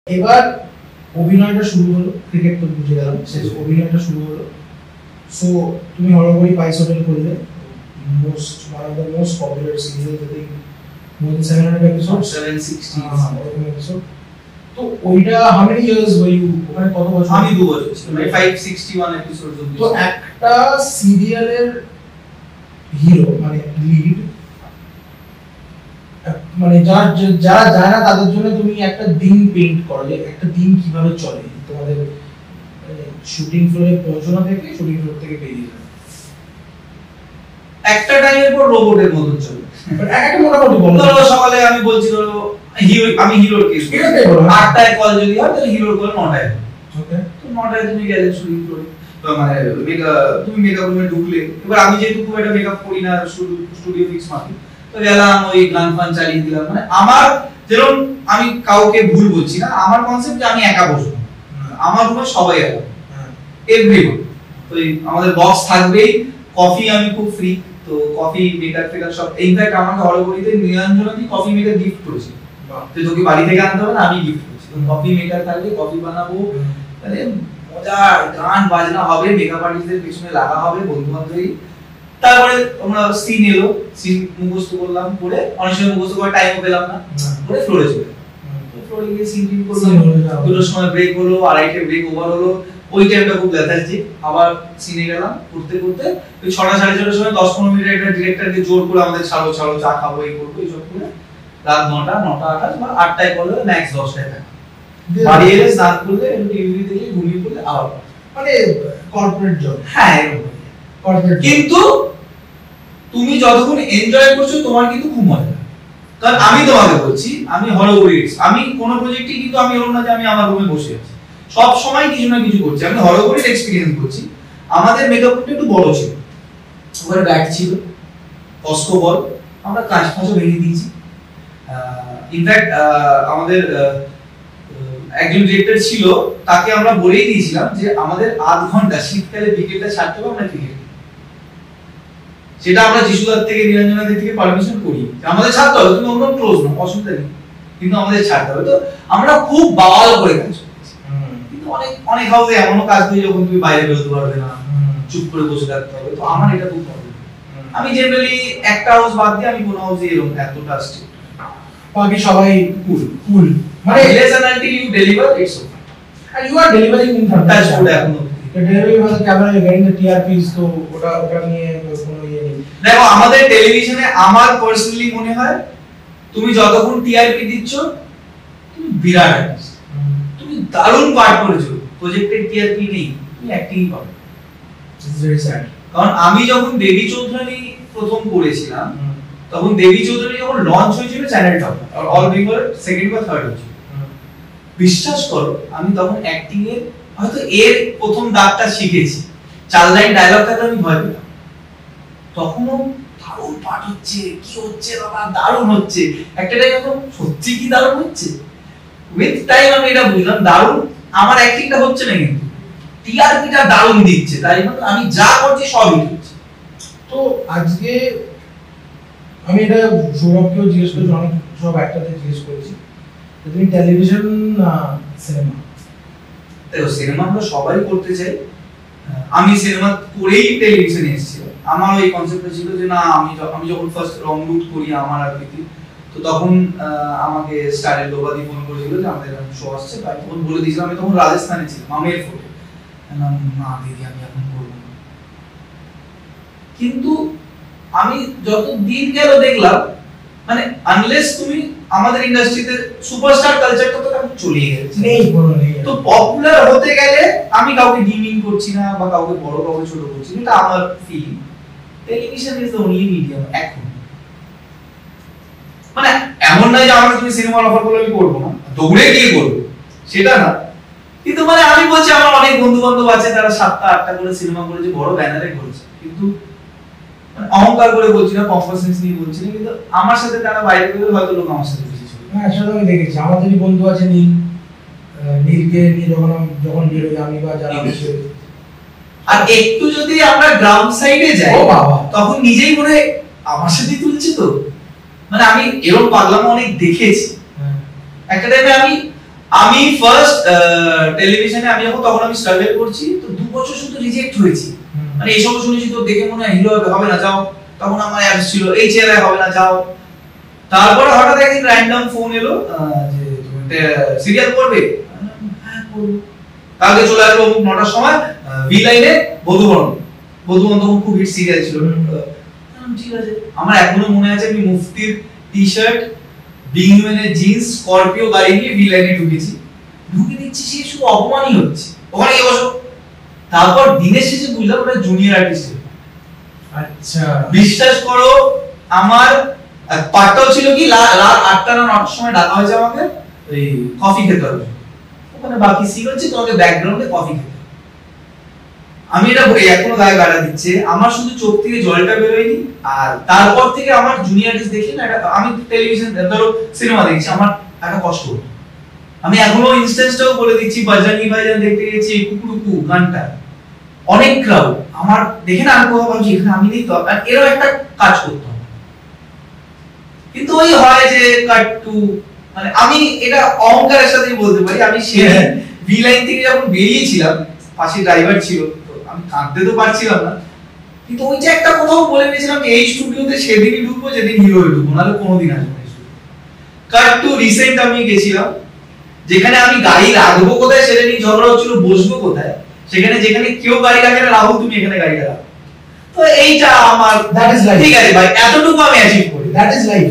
এবার অভিনয়টা শুরু হলো, ক্রিকেট তো বুঝে গেলাম, শেষ অভিনয়টা শুরু হলো। সো তুমি হরগরি পাইস হোটেল করলে, one of the most popular series, I think more than 700 episodes, 760 episode. তো ওইটা how many years were you ওখানে, কত বছর? আমি 2 বছর ছিলাম, মানে 561 এপিসোডস অবধি। তো একটা সিরিয়ালের হিরো মানে লিড, মানে যারা যায় না তাদের জন্য তুমি একটা দিন পেইন্ট করো, যে একটা দিন কিভাবে চলে তোমাদের শুটিং ফ্লোরে পৌঁছানো থেকে শুটিং ফ্লোর থেকে বেরিয়ে যাওয়া। একটা টাইমের পর রোবটের মতন চলে, বাট একটা মোটামুটি বলো। ধরো সকালে আমি বলছি, ধরো আমি হিরোর কেস, 8টায় কল যদি হয় তাহলে হিরোর কল 9টায়। ওকে, তো 9টায় তুমি গেলে শুটিং ফ্লোরে, মানে তুমি মেকআপ রুমে ঢুকলে। এবার আমি যেহেতু খুব একটা মেকআপ করি না, স্টুডিও ফিক্স মাটি, তো গেলাম, ওই গান ফান চালিয়ে দিলাম। মানে আমার যেরকম, আমি কাউকে ভুল বলছি না, আমার কনসেপ্ট যে আমি একা বসবো, আমার রুমে সবাই একা, এভরিওয়ান। তো আমাদের বক্স থাকবেই, কফি আমি খুব ফ্রি, তো কফি মেকার টেকার সব। ইনফ্যাক্ট আমাকে হরগরিতে নীলাঞ্জনাদি কফি মেকার গিফট করেছে, তো তোকে বাড়ি থেকে আনতে হবে না, আমি গিফট করেছি। কফি মেকার থাকবে, কফি বানাবো, মানে মজার গান বাজনা হবে, মেকআপ আর্টিস্টদের পেছনে লাগা হবে, বন্ধু বান্ধবী। তারপরে আমরা সিন এলো, সিন মুখস্থ করলাম, করে অনেক সময় মুখস্থ করার টাইমও পেলাম না, করে ফ্লোরে চলে ফ্লোরে গিয়ে সিন টিন করলাম। দুটোর সময় ব্রেক হলো, 2:30টে ব্রেক ওভার হলো, ওই টাইমটা খুব লেথার্জি। আবার সিনে গেলাম, করতে করতে ওই 6টা 6:30টার সময় 10-15 মিনিট একটা ডিরেক্টরকে জোর করে আমাদের ছাড়ো চা খাবো, এই করবো, এইসব করে রাত 9টা 9:28 বা 8টায় করলে ম্যাক্স 10টায় থাকে। বাড়ি এলে স্নান করলে, টিভি দেখে ঘুমিয়ে পড়লে আবার, মানে কর্পোরেট জব। হ্যাঁ এরকম কর্পোরেট। কিন্তু তুমি যতক্ষণ এনজয় করছো তোমার কিন্তু খুব মজা লাগে। কারণ আমি তোমাকে বলছি, আমি হরগরি, আমি কোন প্রজেক্টই কিন্তু আমি এরকম না যে আমি আমার রুমে বসে আছি, সব সময় কিছু না কিছু করছি। আমি হরগরির এক্সপেরিয়েন্স করছি। আমাদের মেকআপ রুমটা একটু বড় ছিল, ওখানে ব্যাগ ছিল, কস্কো বল, আমরা কাঁচ ফাঁচও ভেঙে দিয়েছি। ইনফ্যাক্ট আমাদের একজন ডিরেক্টর ছিল, তাকে আমরা বলেই দিয়েছিলাম যে আমাদের আধ ঘন্টা শীতকালে বিকেলটা ছাড়তে হবে, আমরা ক্রিকেট, সেটা আমরা যিশুদার থেকে নীলাঞ্জনাদের থেকে পারমিশন করি, আমাদের ছাড়তে হবে, তুমি অন্য ক্লোজ না, অসুবিধা নেই, কিন্তু আমাদের ছাড়তে হবে। তো আমরা খুব বাওয়াল করে কাজ করছি। কিন্তু অনেক হাউসে এমনও কাজ করি যখন তুমি বাইরে বেরোতে পারবে না, চুপ করে বসে থাকতে হবে। তো আমার এটা খুব প্রবলেম। আমি জেনারেলি একটা হাউস বাদ দিয়ে আমি কোন হাউসে এরকম এতটা স্ট্রিক্ট, বাকি সবাই কুল, মানে listen until you deliver, it's okay, and you are delivering in front. That's good. এখন ডেলিভারি মানে ক্যামেরা getting the TRPs, তো ওটা নিয়ে কোনো ইয়ে নেই। দেখো আমাদের টেলিভিশনে আমার পার্সোনালি মনে হয়, তুমি যতক্ষণ টিআরপি দিচ্ছ তুমি বিরাট আর্টিস্ট, তুমি দারুণ পার্ট করেছো, প্রজেক্টের টিআরপি নেই, তুমি অ্যাক্টিংই করো। It's very sad. কারণ আমি যখন দেবী চৌধুরানী প্রথম করেছিলাম, তখন দেবী চৌধুরানী যখন লঞ্চ হয়েছিল চ্যানেলটা অল বেঙ্গল সেকেন্ড বা থার্ড হয়েছিল, বিশ্বাস করো আমি তখন অ্যাক্টিং এর হয়তো এর প্রথম দাগটা শিখেছি। 4 লাইন ডায়লগ থাকলে আমি ভয় পেতাম, তখনও দারুণ পাঠ হচ্ছে, কি হচ্ছে বাবা, দারুণ হচ্ছে, একটা টাইম এখন সত্যি কি দারুণ হচ্ছে। উইথ টাইম আমি এটা বুঝলাম, দারুণ আমার অ্যাক্টিংটা হচ্ছে না, কিন্তু টিআরপিটা দারুণ দিচ্ছে, তাই আমি যা করছি সবই হচ্ছে। তো আজকে আমি এটা সৌরভকেও জিজ্ঞেস করেছি, অনেক সব অ্যাক্টরদের জিজ্ঞেস করেছি, তুমি টেলিভিশন সিনেমা, দেখো সিনেমা আমরা সবাই করতে চাই। আমি সিনেমা করেই টেলিভিশনে এসেছিলাম। আমার ওই কনসেপ্টটা ছিল যে না, আমি যখন ফার্স্ট রং রুট করি আমার আর প্রীতি, তো তখন আমাকে স্টারের লোবাদি ফোন করেছিল যে আমাদের শো আসছে, তাই তখন বলে দিয়েছিলাম, আমি তখন রাজস্থানে ছিলাম, মামের ফোটে, না দিদি আমি এখন করবো না। কিন্তু আমি যত দিন গেল দেখলাম, মানে আনলেস তুমি আমাদের ইন্ডাস্ট্রিতে সুপারস্টার কালচারটা তো এখন চলে গেছে, তো পপুলার হতে গেলে আমি কাউকে ডিমিং করছি না বা কাউকে বড় কাউকে ছোট করছি না, এটা আমার feeling. Television is the only medium এখন, মানে এমন নয় যে আমাকে তুমি সিনেমার অফার করলে আমি করবো না, দৌড়ে গিয়ে করবো, সেটা না। কিন্তু মানে আমি বলছি, আমার অনেক বন্ধু বান্ধব আছে তারা 7টা 8টা করে সিনেমা করেছে, বড় ব্যানারে করেছে, কিন্তু অহংকার করে বলছি না, কম্পাসেন্স নিয়ে বলছি না, কিন্তু আমার সাথে তারা বাইরে গেলে হয়তো লোক আমার সাথে বেশি ছিল। হ্যাঁ সেটা আমি দেখেছি, আমাদেরই বন্ধু আছে নীলকে নিয়ে যখন বেরোই আমি বা যারা, আর একটু যদি আমরা গ্রাউন্ড সাইডে যাই তখন নিজেই মনে আমার সাথে তুলছি তো, মানে আমি এরকম পাগলামো অনেক দেখেছি। একটা টাইমে আমি ফার্স্ট টেলিভিশনে আমি যখন তখন আমি স্ট্রাগল করছি, তো 2 বছর শুধু রিজেক্ট হয়েছি। মানে এই সব শুনেছি তো দেখে মনে হয় হিরো হবে না, যাও। তখন আমার অ্যাপস ছিল এই চেহারায় হবে না, যাও। তারপরে হঠাৎ একদিন র্যান্ডম ফোন এলো যে তুমি সিরিয়াল করবে। হ্যাঁ করব। কালকে চলে আসবো 9টার সময় ভি লাইনে বধুবরণ তখন খুব হিট সিরিয়াল ছিল। ঠিক আছে। আমার এখনো মনে আছে আমি মুফতির টি-শার্ট, বিংম্যানের জিন্স, স্করপিও গাড়ি নিয়ে ভি লাইনে ঢুকে দিচ্ছি, সে শুধু অপমানই হচ্ছে। ওখানে গিয়ে বসো। তারপর দিনের শেষে বুঝলাম ওটা জুনিয়র আর্টিস্ট। আচ্ছা, বিশ্বাস করো আমার পার্টটাও ছিল কি রাত 8টা না 9টার সময় ডাকা হয়েছে আমাকে ওই কফি খেতে হবে। ওখানে বাকি সিন হচ্ছে তোমাকে ব্যাকগ্রাউন্ডে কফি খেতে। আমি এটা এখনো গায়ে গাড়া দিচ্ছে, আমার শুধু চোখ থেকে জলটা বেরোয়নি। আর তারপর থেকে আমার জুনিয়র আর্টিস্ট দেখি না, আমি টেলিভিশন ধরো সিনেমা দেখছি, আমার একটা কষ্ট হতো। আমি এখনো ইনস্ট্যান্সটাও বলে দিচ্ছি, বাজানি ভাইজান দেখতে গেছি কুকুরুকু গানটা, অনেক ক্রাউড আমার দেখে না, আমি কথা বলছি এখানে আমি নেই তো, এরও একটা কাজ করতাম। কিন্তু ওই হয় যে কাট টু, মানে আমি এটা অহংকারের সাথেই বলতে পারি, আমি সেই ভি লাইন থেকে যখন বেরিয়েছিলাম, পাশে ড্রাইভার ছিল, তো আমি কাঁদতে তো পারছিলাম না, কিন্তু ওই যে একটা কোথাও বলে দিয়েছিলাম এই স্টুডিওতে সেদিনই ঢুকবো যেদিন হিরো হয়ে ঢুকবো, নাহলে কোনোদিন আসবো না। কাট টু রিসেন্ট আমি গেছিলাম, যেখানে আমি গাড়ি রাখবো কোথায় সেটা নিয়ে ঝগড়া হচ্ছিল, বসবো কোথায়, সেখানে যেখানে কেউ গাড়ি রাখে না, রাহুল তুমি এখানে গাড়িটা রাখো। তো এইটা আমার দ্যাট ইজ লাইফ। ঠিক আছে ভাই, এতটুকু আমি অ্যাচিভ করি, দ্যাট ইজ লাইফ।